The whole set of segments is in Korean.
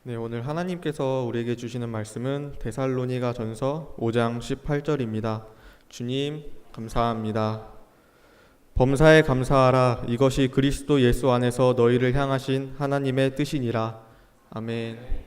네, 오늘 하나님께서 우리에게 주시는 말씀은 데살로니가전서 5장 18절입니다. 주님, 감사합니다. 범사에 감사하라. 이것이 그리스도 예수 안에서 너희를 향하신 하나님의 뜻이니라. 아멘.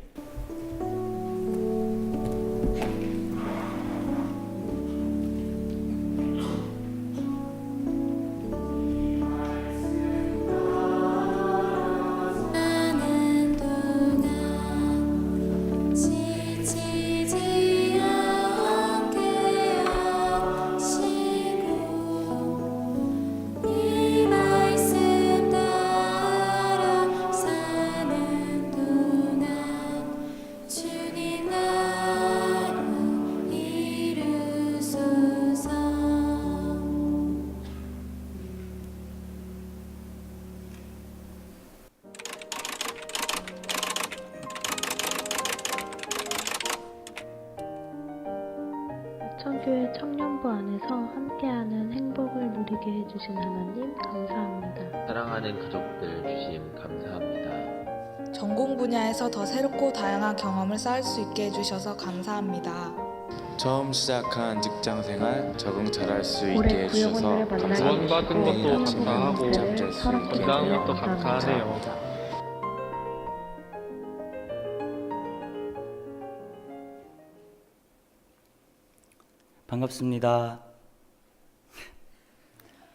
천교회 청년부 안에서 함께하는 행복을 누리게 해주신 하나님 감사합니다. 사랑하는 가족들 주심 감사합니다. 전공 분야에서 더 새롭고 다양한 경험을 쌓을 수 있게 해주셔서 감사합니다. 처음 시작한 직장생활 적응 잘할 수 있게 올해 해주셔서 구역원들을 만나게 감사합니다. 구원받은 것도 해주시고 감사하고 잠잘 수 있게 건강한 해주셔서 것도 감사하네요. 감사합니다. 반갑습니다.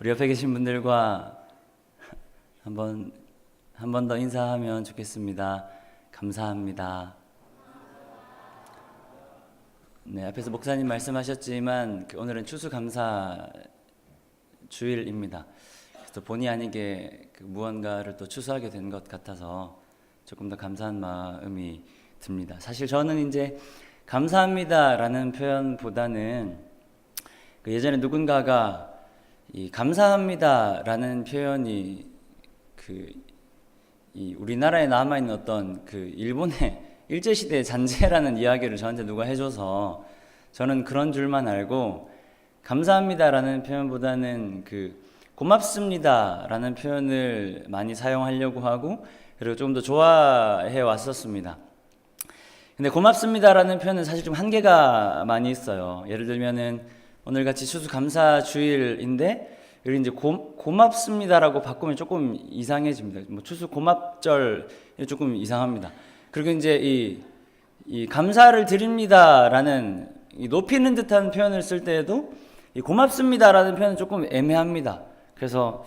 우리 옆에 계신 분들과 한 번 더 인사하면 좋겠습니다. 감사합니다. 네, 앞에서 목사님 말씀하셨지만 오늘은 추수감사 주일입니다. 그래서 본의 아니게 무언가를 또 추수하게 된 것 같아서 조금 더 감사한 마음이 듭니다. 사실 저는 이제 감사합니다라는 표현보다는 예전에 누군가가 이 감사합니다라는 표현이 이 우리나라에 남아 있는 어떤 일본의 일제 시대의 잔재라는 이야기를 저한테 누가 해줘서 저는 그런 줄만 알고 감사합니다라는 표현보다는 고맙습니다라는 표현을 많이 사용하려고 하고 그리고 조금 더 좋아해 왔었습니다. 근데 고맙습니다라는 표현은 사실 좀 한계가 많이 있어요. 예를 들면은 오늘 같이 추수감사 주일인데 여기 이제 고맙습니다라고 바꾸면 조금 이상해집니다. 뭐 추수 고맙절 조금 이상합니다. 그리고 이제 이 감사를 드립니다라는 이 높이는 듯한 표현을 쓸 때에도 이 고맙습니다라는 표현은 조금 애매합니다. 그래서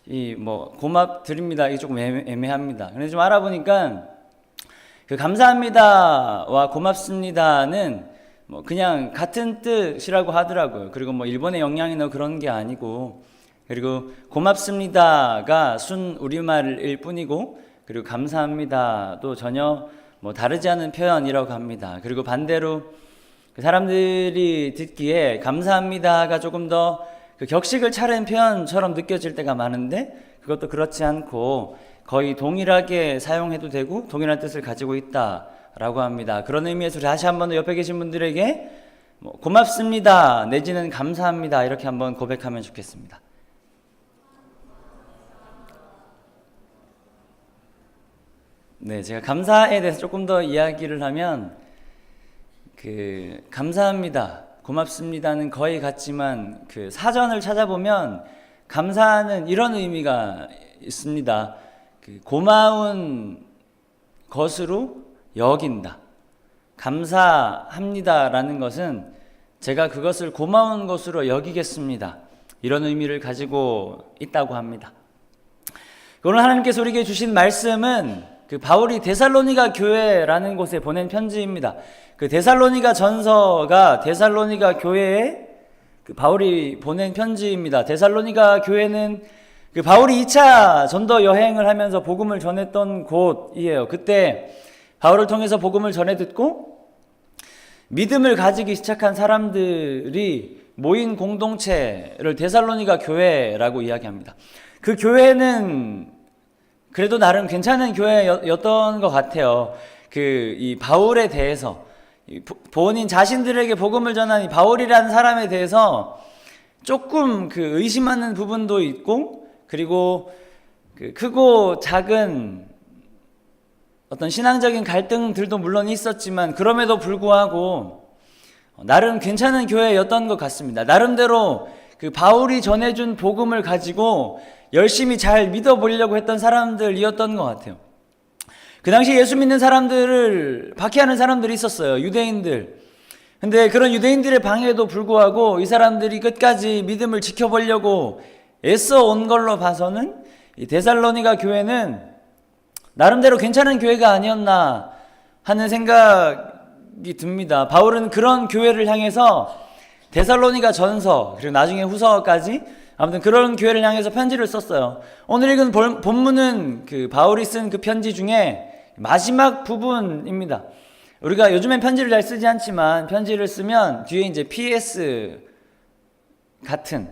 이 뭐 고맙드립니다 이게 조금 애매합니다. 근데 좀 알아보니까 감사합니다와 고맙습니다는 뭐 그냥 같은 뜻이라고 하더라고요. 그리고 뭐 일본의 영향이나 그런 게 아니고, 그리고 고맙습니다가 순 우리말일 뿐이고, 그리고 감사합니다도 전혀 뭐 다르지 않은 표현이라고 합니다. 그리고 반대로 사람들이 듣기에 감사합니다가 조금 더 격식을 차린 표현처럼 느껴질 때가 많은데 그것도 그렇지 않고 거의 동일하게 사용해도 되고 동일한 뜻을 가지고 있다라고 합니다. 그런 의미에서 다시 한번 더 옆에 계신 분들에게 고맙습니다 내지는 감사합니다 이렇게 한번 고백하면 좋겠습니다. 네, 제가 감사에 대해서 조금 더 이야기를 하면 감사합니다, 고맙습니다는 거의 같지만 사전을 찾아보면 감사는 이런 의미가 있습니다. 고마운 것으로 여긴다. 감사합니다라는 것은 제가 그것을 고마운 것으로 여기겠습니다. 이런 의미를 가지고 있다고 합니다. 오늘 하나님께서 우리에게 주신 말씀은 바울이 데살로니가 교회라는 곳에 보낸 편지입니다. 데살로니가 전서가 데살로니가 교회에 바울이 보낸 편지입니다. 데살로니가 교회는 바울이 2차 전도 여행을 하면서 복음을 전했던 곳이에요. 그때 바울을 통해서 복음을 전해 듣고 믿음을 가지기 시작한 사람들이 모인 공동체를 데살로니가 교회라고 이야기합니다. 그 교회는 그래도 나름 괜찮은 교회였던 것 같아요. 이 바울에 대해서 본인 자신들에게 복음을 전한 이 바울이라는 사람에 대해서 조금 의심하는 부분도 있고, 그리고 크고 작은 어떤 신앙적인 갈등들도 물론 있었지만 그럼에도 불구하고 나름 괜찮은 교회였던 것 같습니다. 나름대로 그 바울이 전해준 복음을 가지고 열심히 잘 믿어보려고 했던 사람들이었던 것 같아요. 그 당시 예수 믿는 사람들을 박해하는 사람들이 있었어요. 유대인들. 근데 그런 유대인들의 방해에도 불구하고 이 사람들이 끝까지 믿음을 지켜보려고 애써 온 걸로 봐서는 이 데살로니가 교회는 나름대로 괜찮은 교회가 아니었나 하는 생각이 듭니다. 바울은 그런 교회를 향해서 데살로니가 전서 그리고 나중에 후서까지 아무튼 그런 교회를 향해서 편지를 썼어요. 오늘 읽은 본문은 그 바울이 쓴 그 편지 중에 마지막 부분입니다. 우리가 요즘엔 편지를 잘 쓰지 않지만 편지를 쓰면 뒤에 이제 PS 같은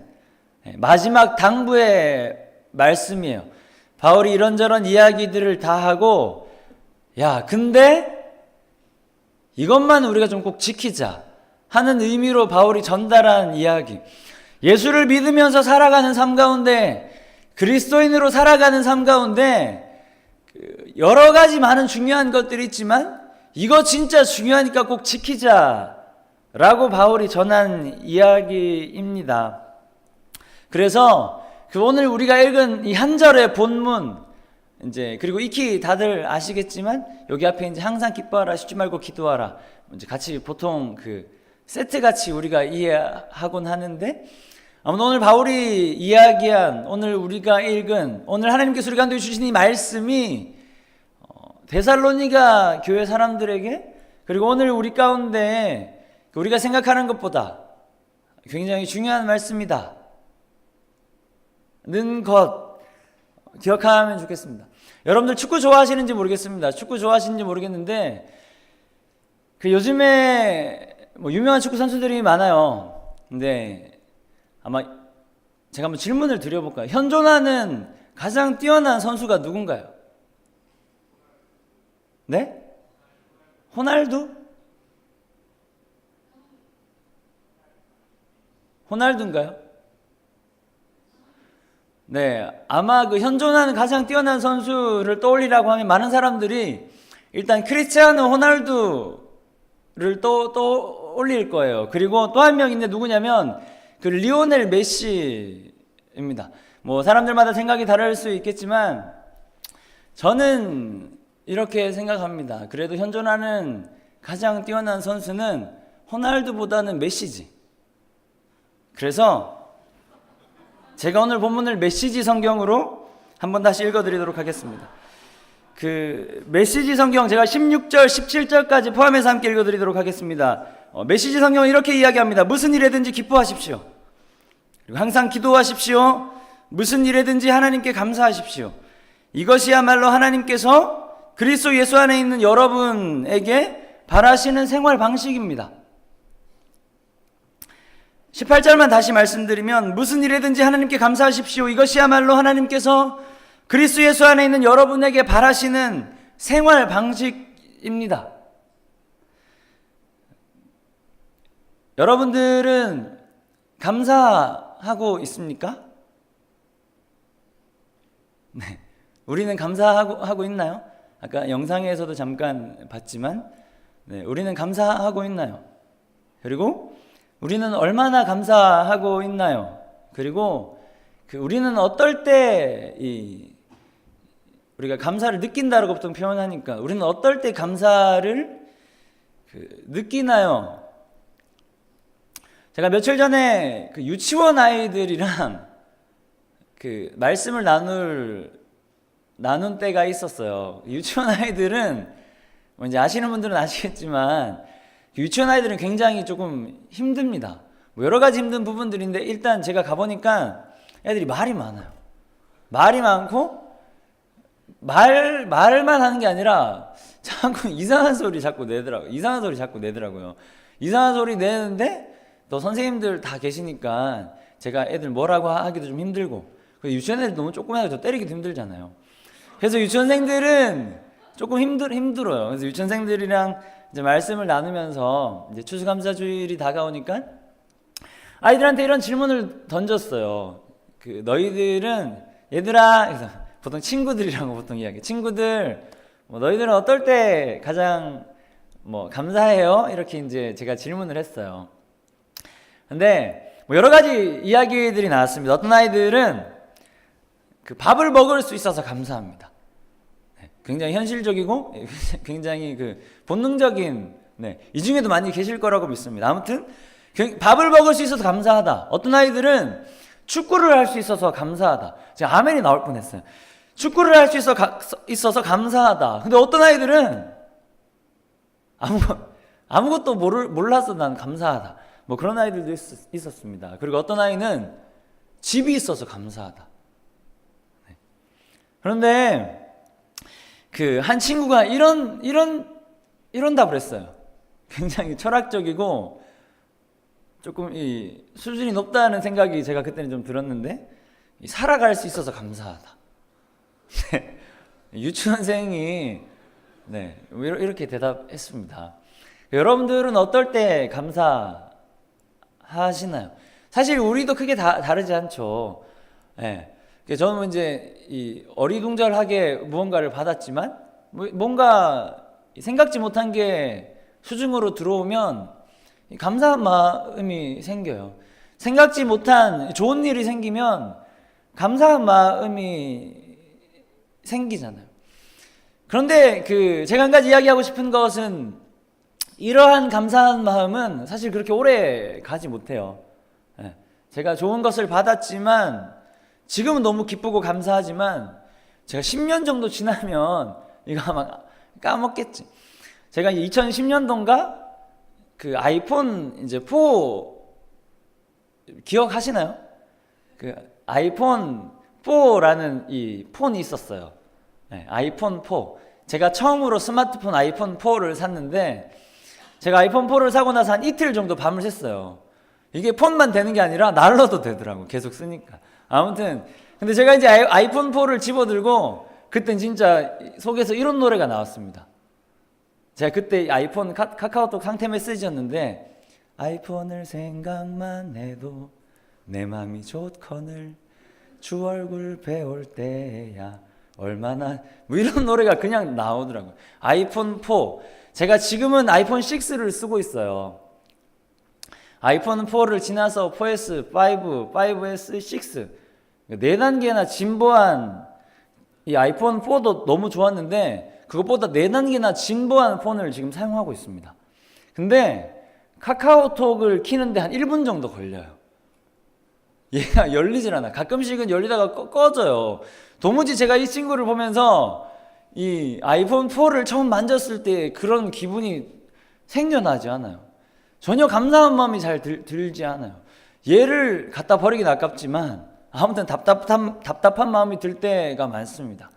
마지막 당부의 말씀이에요. 바울이 이런저런 이야기들을 다 하고 야 근데 이것만 우리가 좀 꼭 지키자 하는 의미로 바울이 전달한 이야기. 예수를 믿으면서 살아가는 삶 가운데 그리스도인으로 살아가는 삶 가운데 여러 가지 많은 중요한 것들이 있지만 이거 진짜 중요하니까 꼭 지키자라고 바울이 전한 이야기입니다. 그래서 오늘 우리가 읽은 이 한 절의 본문 이제 그리고 익히 다들 아시겠지만 여기 앞에 이제 항상 기뻐하라 쉬지 말고 기도하라 이제 같이 보통 그 세트 같이 우리가 이해하곤 하는데 아무튼 오늘 바울이 이야기한 오늘 우리가 읽은 오늘 하나님께서 우리 가운데 주신 이 말씀이 데살로니가 교회 사람들에게 그리고 오늘 우리 가운데 우리가 생각하는 것보다 굉장히 중요한 말씀이다 는 것 기억하면 좋겠습니다. 여러분들 축구 좋아하시는지 모르겠습니다. 축구 좋아하시는지 모르겠는데 그 요즘에 뭐 유명한 축구 선수들이 많아요. 근데 아마 제가 한번 질문을 드려볼까요? 현존하는 가장 뛰어난 선수가 누군가요? 네? 호날두? 호날두인가요? 네, 아마 그 현존하는 가장 뛰어난 선수를 떠올리라고 하면 많은 사람들이 일단 크리스티아노 호날두를 떠올릴 거예요. 그리고 또 한 명 있는데 누구냐면 그 리오넬 메시입니다. 뭐 사람들마다 생각이 다를 수 있겠지만 저는 이렇게 생각합니다. 그래도 현존하는 가장 뛰어난 선수는 호날두보다는 메시지. 그래서 제가 오늘 본문을 메시지 성경으로 한번 다시 읽어드리도록 하겠습니다. 그 메시지 성경 제가 16절, 17절까지 포함해서 함께 읽어드리도록 하겠습니다. 메시지 성경은 이렇게 이야기합니다. 무슨 일에든지 기뻐하십시오. 그리고 항상 기도하십시오. 무슨 일에든지 하나님께 감사하십시오. 이것이야말로 하나님께서 그리스도 예수 안에 있는 여러분에게 바라시는 생활 방식입니다. 18절만 다시 말씀드리면 무슨 일에든지 하나님께 감사하십시오. 이것이야말로 하나님께서 그리스도 예수 안에 있는 여러분에게 바라시는 생활 방식입니다. 여러분들은 감사하고 있습니까? 네, 우리는 감사하고 있나요? 아까 영상에서도 잠깐 봤지만 네, 우리는 감사하고 있나요? 그리고 우리는 얼마나 감사하고 있나요? 그리고 우리는 어떨 때 우리가 감사를 느낀다라고 보통 표현하니까 우리는 어떨 때 감사를 느끼나요? 제가 며칠 전에 유치원 아이들이랑 말씀을 나눈 때가 있었어요. 유치원 아이들은 뭐 이제 아시는 분들은 아시겠지만 유치원 아이들은 굉장히 조금 힘듭니다. 뭐 여러 가지 힘든 부분들인데 일단 제가 가보니까 애들이 말이 많아요. 말이 많고 말만 하는 게 아니라 자꾸 이상한 소리 자꾸 내더라고요. 이상한 소리 내는데 또 선생님들 다 계시니까 제가 애들 뭐라고 하기도 좀 힘들고 유치원 애들 너무 조그매서 때리기도 힘들잖아요. 그래서 유치원생들은 조금 힘들어요. 그래서 유치원생들이랑 이제 말씀을 나누면서 이제 추수감사주일이 다가오니까 아이들한테 이런 질문을 던졌어요. 너희들은 얘들아, 그래서 보통 친구들이라고 보통 이야기해. 친구들 너희들은 어떨 때 가장 감사해요? 이렇게 이제 제가 질문을 했어요. 근데 여러 가지 이야기들이 나왔습니다. 어떤 아이들은 그 밥을 먹을 수 있어서 감사합니다. 굉장히 현실적이고 굉장히 그 본능적인, 이 중에도 많이 계실 거라고 믿습니다. 아무튼 밥을 먹을 수 있어서 감사하다. 어떤 아이들은 축구를 할 수 있어서 감사하다. 제가 아멘이 나올 뻔했어요. 축구를 할 수 있어서 감사하다. 근데 어떤 아이들은 아무것도 몰라서 난 감사하다. 그런 아이들도 있었습니다. 그리고 어떤 아이는 집이 있어서 감사하다. 그런데 그 한 친구가 이런 답을 했어요. 굉장히 철학적이고 조금 이 수준이 높다는 생각이 제가 그때는 좀 들었는데, 살아갈 수 있어서 감사하다. 유치원생이 이렇게 대답했습니다. 여러분들은 어떨 때 감사하시나요? 사실 우리도 크게 다르지 않죠. 저는 이제 이 어리둥절하게 무언가를 받았지만 뭔가 생각지 못한 게 수중으로 들어오면 감사한 마음이 생겨요. 생각지 못한 좋은 일이 생기면 감사한 마음이 생기잖아요. 그런데 제가 한 가지 이야기하고 싶은 것은, 이러한 감사한 마음은 사실 그렇게 오래 가지 못해요. 제가 좋은 것을 받았지만 지금은 너무 기쁘고 감사하지만 제가 10년 정도 지나면 이거 아마 까먹겠지. 제가 2010년도인가 그 아이폰 이제 4 기억하시나요? 그 아이폰 4라는 이 폰이 있었어요. 아이폰 4. 제가 처음으로 스마트폰 아이폰 4를 샀는데, 제가 아이폰 4를 사고 나서 한 이틀 정도 밤을 샜어요. 이게 폰만 되는 게 아니라 날로도 되더라고, 계속 쓰니까. 아무튼 근데 제가 이제 아이폰 4를 집어들고, 그땐 진짜 속에서 이런 노래가 나왔습니다. 제가 그때 아이폰 카카오톡 상태 메시지였는데, 아이폰을 생각만 해도 내 맘이 좋거늘 주 얼굴 배울 때야 얼마나, 이런 노래가 그냥 나오더라고요. 아이폰 4. 제가 지금은 아이폰 6를 쓰고 있어요. 아이폰 4를 지나서 4S, 5, 5S, 6 4단계나 진보한 이 아이폰 4도 너무 좋았는데, 그것보다 4단계나 진보한 폰을 지금 사용하고 있습니다. 근데 카카오톡을 키는데 한 1분 정도 걸려요. 얘가 열리질 않아. 가끔씩은 열리다가 꺼져요. 도무지 제가 이 친구를 보면서 이 아이폰 4를 처음 만졌을 때 그런 기분이 생겨나지 않아요. 전혀 감사한 마음이 잘 들지 않아요. 얘를 갖다 버리긴 아깝지만 아무튼 답답한 마음이 들 때가 많습니다.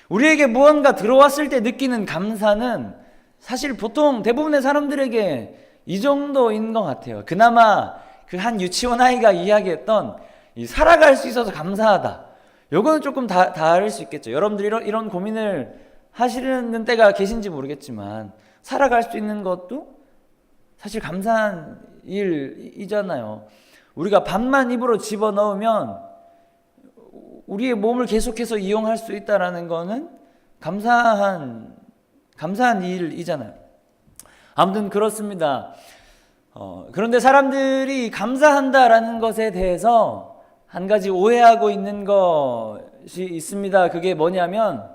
우리에게 무언가 들어왔을 때 느끼는 감사는 사실 보통 대부분의 사람들에게 이 정도인 것 같아요. 그나마 그 한 유치원 아이가 이야기했던 이 살아갈 수 있어서 감사하다, 요거는 조금 다를 수 있겠죠. 여러분들 이런 고민을 하시는 때가 계신지 모르겠지만, 살아갈 수 있는 것도 사실 감사한 일이잖아요. 우리가 밥만 입으로 집어넣으면 우리의 몸을 계속해서 이용할 수 있다는 거는 감사한 일이잖아요. 아무튼 그렇습니다. 그런데 사람들이 감사한다라는 것에 대해서 한 가지 오해하고 있는 것이 있습니다. 그게 뭐냐면,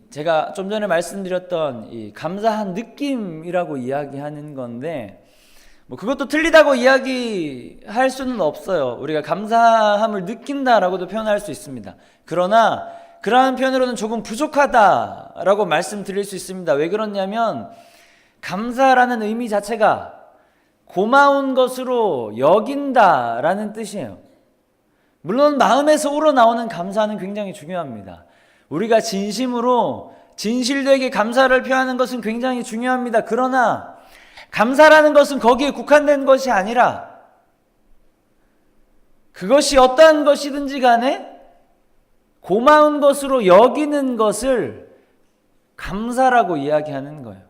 제가 좀 전에 말씀드렸던 이 감사한 느낌이라고 이야기하는 건데, 그것도 틀리다고 이야기할 수는 없어요. 우리가 감사함을 느낀다라고도 표현할 수 있습니다. 그러나 그러한 표현으로는 조금 부족하다라고 말씀드릴 수 있습니다. 왜 그러냐면, 감사라는 의미 자체가 고마운 것으로 여긴다라는 뜻이에요. 물론 마음에서 우러나오는 감사는 굉장히 중요합니다. 우리가 진심으로 진실되게 감사를 표하는 것은 굉장히 중요합니다. 그러나 감사라는 것은 거기에 국한된 것이 아니라, 그것이 어떠한 것이든지 간에 고마운 것으로 여기는 것을 감사라고 이야기하는 거예요.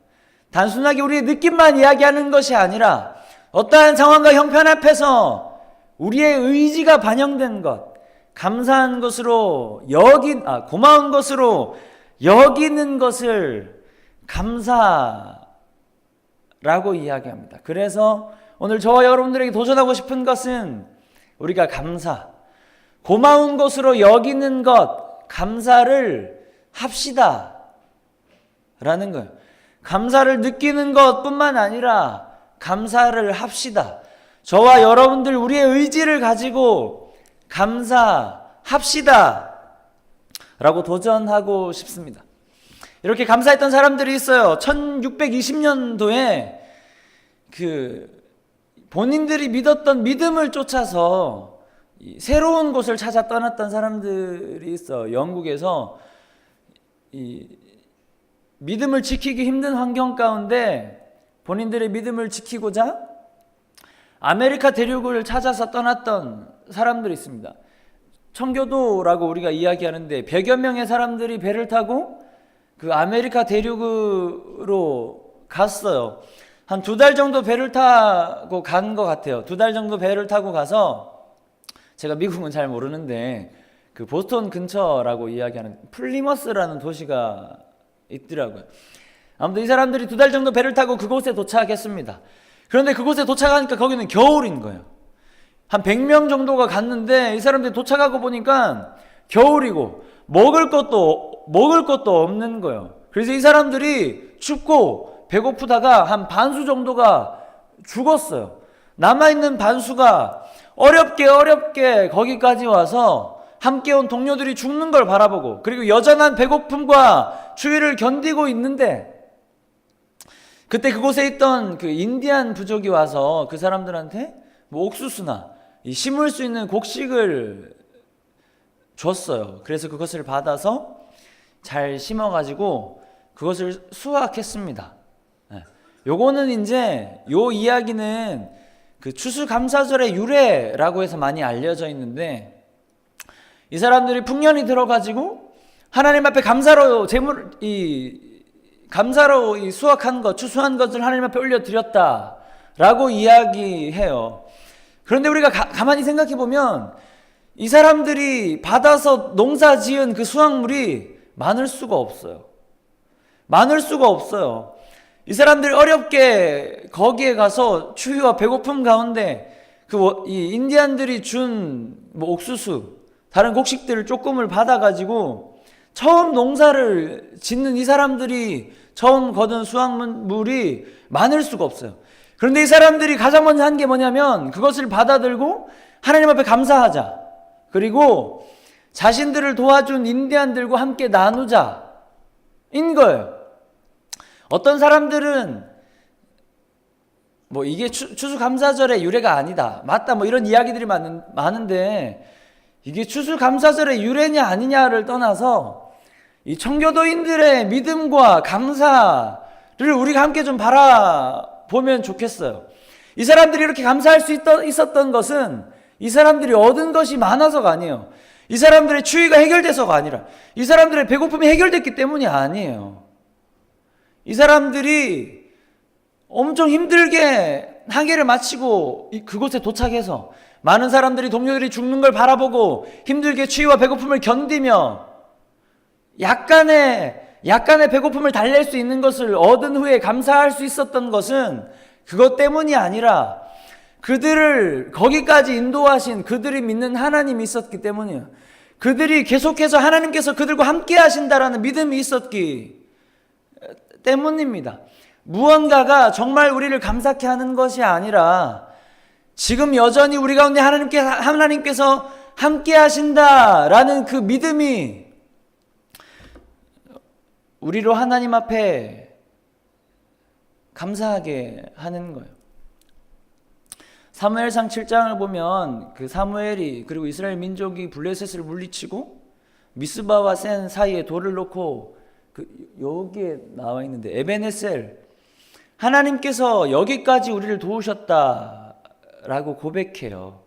단순하게 우리의 느낌만 이야기하는 것이 아니라, 어떠한 상황과 형편 앞에서 우리의 의지가 반영된 것, 감사한 것으로 고마운 것으로 여기는 것을 감사라고 이야기합니다. 그래서 오늘 저와 여러분들에게 도전하고 싶은 것은 우리가 감사, 고마운 것으로 여기는 것, 감사를 합시다 라는 거예요. 감사를 느끼는 것뿐만 아니라 감사를 합시다. 저와 여러분들 우리의 의지를 가지고 감사합시다 라고 도전하고 싶습니다. 이렇게 감사했던 사람들이 있어요. 1620년도에 본인들이 믿었던 믿음을 쫓아서 새로운 곳을 찾아 떠났던 사람들이 있어. 영국에서 믿음을 지키기 힘든 환경 가운데 본인들의 믿음을 지키고자 아메리카 대륙을 찾아서 떠났던 사람들이 있습니다. 청교도라고 우리가 이야기하는데 100여 명의 사람들이 배를 타고 그 아메리카 대륙으로 갔어요. 한 2달 정도 배를 타고 간 것 같아요. 2달 정도 배를 타고 가서, 제가 미국은 잘 모르는데 그 보스턴 근처라고 이야기하는 플리머스라는 도시가 있더라고요. 아무튼 이 사람들이 2달 정도 배를 타고 그곳에 도착했습니다. 그런데 그곳에 도착하니까 거기는 겨울인 거예요. 한 100명 정도가 갔는데 이 사람들이 도착하고 보니까 겨울이고 먹을 것도 없는 거예요. 그래서 이 사람들이 춥고 배고프다가 한 반수 정도가 죽었어요. 남아있는 반수가 어렵게 거기까지 와서 함께 온 동료들이 죽는 걸 바라보고, 그리고 여전한 배고픔과 추위를 견디고 있는데, 그때 그곳에 있던 그 인디안 부족이 와서 그 사람들한테 뭐 옥수수나 심을 수 있는 곡식을 줬어요. 그래서 그것을 받아서 잘 심어가지고 그것을 수확했습니다. 요거는 이제 요 이야기는 그 추수감사절의 유래라고 해서 많이 알려져 있는데, 이 사람들이 풍년이 들어가지고 하나님 앞에 감사로 감사로 수확한 것, 추수한 것을 하나님 앞에 올려드렸다라고 이야기해요. 그런데 우리가 가만히 생각해 보면 이 사람들이 받아서 농사 지은 그 수확물이 많을 수가 없어요. 이 사람들이 어렵게 거기에 가서 추위와 배고픔 가운데 이 인디안들이 준 뭐 옥수수, 다른 곡식들을 조금을 받아가지고 처음 농사를 짓는 이 사람들이 처음 거둔 수확물이 많을 수가 없어요. 그런데 이 사람들이 가장 먼저 한 게 뭐냐면 그것을 받아들고 하나님 앞에 감사하자, 그리고 자신들을 도와준 인디안들과 함께 나누자 인 거예요. 어떤 사람들은 뭐 이게 추수감사절의 유래가 아니다, 맞다, 뭐 이런 이야기들이 많은데, 이게 추수감사절의 유래냐 아니냐를 떠나서 이 청교도인들의 믿음과 감사를 우리가 함께 좀 바라보면 좋겠어요. 이 사람들이 이렇게 감사할 수 있었던 것은 이 사람들이 얻은 것이 많아서가 아니에요. 이 사람들의 추위가 해결돼서가 아니라 이 사람들의 배고픔이 해결됐기 때문이 아니에요. 이 사람들이 엄청 힘들게 학예를 마치고 그곳에 도착해서 많은 사람들이, 동료들이 죽는 걸 바라보고 힘들게 추위와 배고픔을 견디며 약간의 배고픔을 달랠 수 있는 것을 얻은 후에 감사할 수 있었던 것은 그것 때문이 아니라 그들을 거기까지 인도하신 그들이 믿는 하나님이 있었기 때문이에요. 그들이 계속해서 하나님께서 그들과 함께 하신다라는 믿음이 있었기 때문입니다. 무언가가 정말 우리를 감사케 하는 것이 아니라 지금 여전히 우리 가운데 하나님께서 함께 하신다라는 그 믿음이 우리로 하나님 앞에 감사하게 하는 거예요. 사무엘상 7장을 보면 그 사무엘이, 그리고 이스라엘 민족이 블레셋을 물리치고 미스바와 센 사이에 돌을 놓고 여기에 나와 있는데, 에베네셀, 하나님께서 여기까지 우리를 도우셨다라고 고백해요.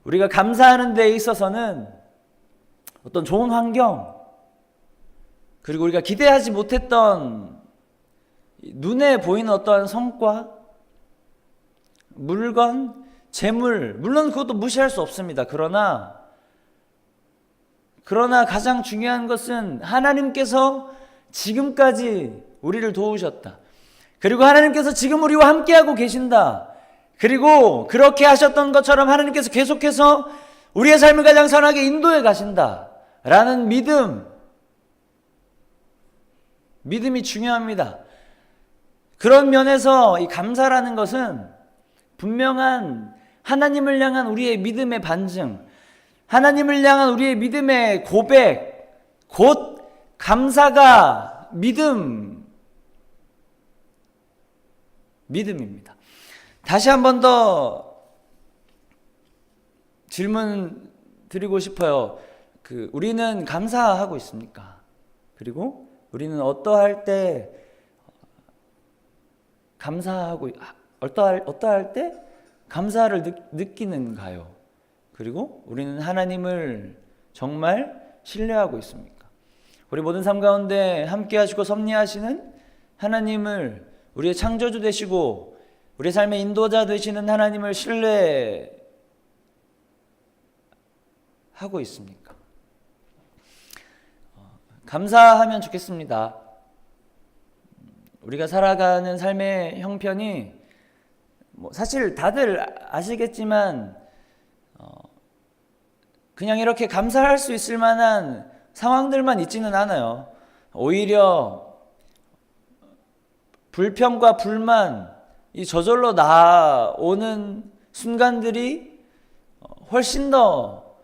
우리가 감사하는 데에 있어서는 어떤 좋은 환경, 그리고 우리가 기대하지 못했던 눈에 보이는 어떠한 성과, 물건, 재물, 물론 그것도 무시할 수 없습니다. 그러나 그러나 가장 중요한 것은 하나님께서 지금까지 우리를 도우셨다. 그리고 하나님께서 지금 우리와 함께하고 계신다. 그리고 그렇게 하셨던 것처럼 하나님께서 계속해서 우리의 삶을 가장 선하게 인도해 가신다. 라는 믿음이 중요합니다. 그런 면에서 이 감사라는 것은 분명한 하나님을 향한 우리의 믿음의 반증, 하나님을 향한 우리의 믿음의 고백, 곧 감사가 믿음입니다. 다시 한 번 더 질문 드리고 싶어요. 우리는 감사하고 있습니까? 그리고 우리는 어떠할 때 감사하고 어떠할 때 감사를 느끼는가요? 그리고 우리는 하나님을 정말 신뢰하고 있습니까? 우리 모든 삶 가운데 함께 하시고 섭리하시는 하나님을, 우리의 창조주 되시고 우리의 삶의 인도자 되시는 하나님을 신뢰하고 있습니까? 감사하면 좋겠습니다. 우리가 살아가는 삶의 형편이 사실 다들 아시겠지만 그냥 이렇게 감사할 수 있을 만한 상황들만 있지는 않아요. 오히려 불평과 불만이 저절로 나오는 순간들이 훨씬 더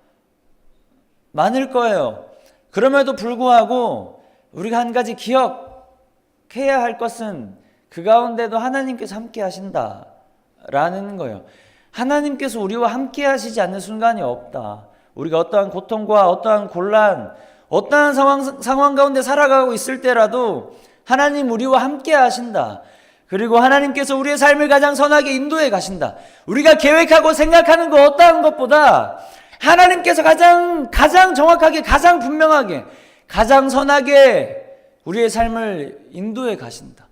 많을 거예요. 그럼에도 불구하고 우리가 한 가지 기억해야 할 것은 그 가운데도 하나님께서 함께 하신다라는 거예요. 하나님께서 우리와 함께 하시지 않는 순간이 없다. 우리가 어떠한 고통과 어떠한 곤란, 어떠한 상황 가운데 살아가고 있을 때라도 하나님 우리와 함께 하신다. 그리고 하나님께서 우리의 삶을 가장 선하게 인도해 가신다. 우리가 계획하고 생각하는 것 어떠한 것보다 하나님께서 가장 정확하게, 가장 분명하게, 가장 선하게 우리의 삶을 인도해 가신다.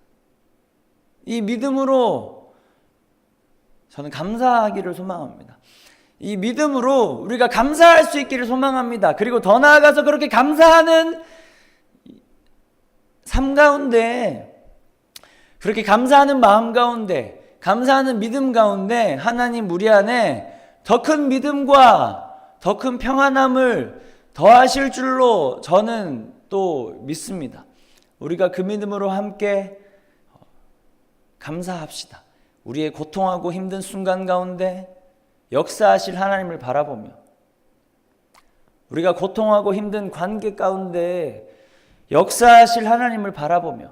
이 믿음으로 저는 감사하기를 소망합니다. 이 믿음으로 우리가 감사할 수 있기를 소망합니다. 그리고 더 나아가서 그렇게 감사하는 삶 가운데, 그렇게 감사하는 마음 가운데, 감사하는 믿음 가운데 하나님 우리 안에 더 큰 믿음과 더 큰 평안함을 더하실 줄로 저는 또 믿습니다. 우리가 그 믿음으로 함께 감사합시다. 우리의 고통하고 힘든 순간 가운데 역사하실 하나님을 바라보며, 우리가 고통하고 힘든 관계 가운데 역사하실 하나님을 바라보며,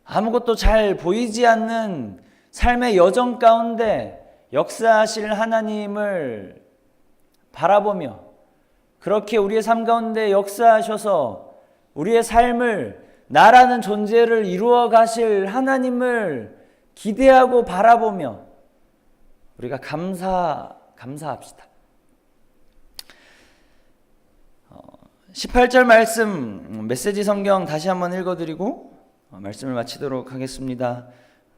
아무것도 잘 보이지 않는 삶의 여정 가운데 역사하실 하나님을 바라보며, 그렇게 우리의 삶 가운데 역사하셔서 우리의 삶을, 나라는 존재를 이루어 가실 하나님을 기대하고 바라보며 우리가 감사합시다. 18절 말씀 메시지 성경 다시 한번 읽어드리고 말씀을 마치도록 하겠습니다.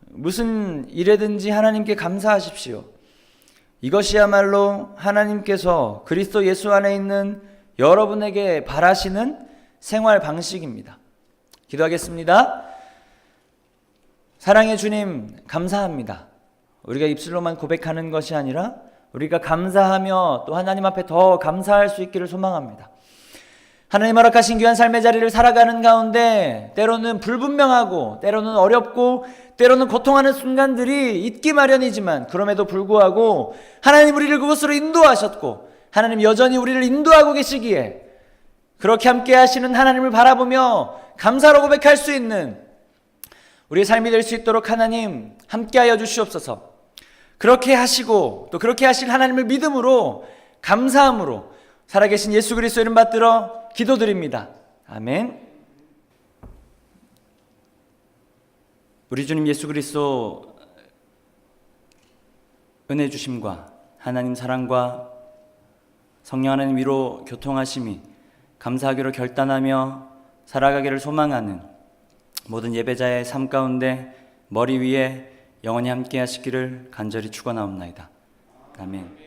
무슨 일에든지 하나님께 감사하십시오. 이것이야말로 하나님께서 그리스도 예수 안에 있는 여러분에게 바라시는 생활 방식입니다. 기도하겠습니다. 사랑의 주님, 감사합니다. 우리가 입술로만 고백하는 것이 아니라 우리가 감사하며 또 하나님 앞에 더 감사할 수 있기를 소망합니다. 하나님 허락하신 귀한 삶의 자리를 살아가는 가운데 때로는 불분명하고 때로는 어렵고 때로는 고통하는 순간들이 있기 마련이지만, 그럼에도 불구하고 하나님 우리를 그곳으로 인도하셨고 하나님 여전히 우리를 인도하고 계시기에 그렇게 함께 하시는 하나님을 바라보며 감사로 고백할 수 있는 우리의 삶이 될 수 있도록 하나님 함께하여 주시옵소서. 그렇게 하시고 또 그렇게 하실 하나님을 믿음으로, 감사함으로 살아계신 예수 그리스도 이름 받들어 기도드립니다. 아멘. 우리 주님 예수 그리스도 은혜 주심과 하나님 사랑과 성령 하나님 위로 교통하심이 감사하기로 결단하며 살아가기를 소망하는 모든 예배자의 삶 가운데 머리 위에 영원히 함께 하시기를 간절히 축원하옵나이다. 아멘.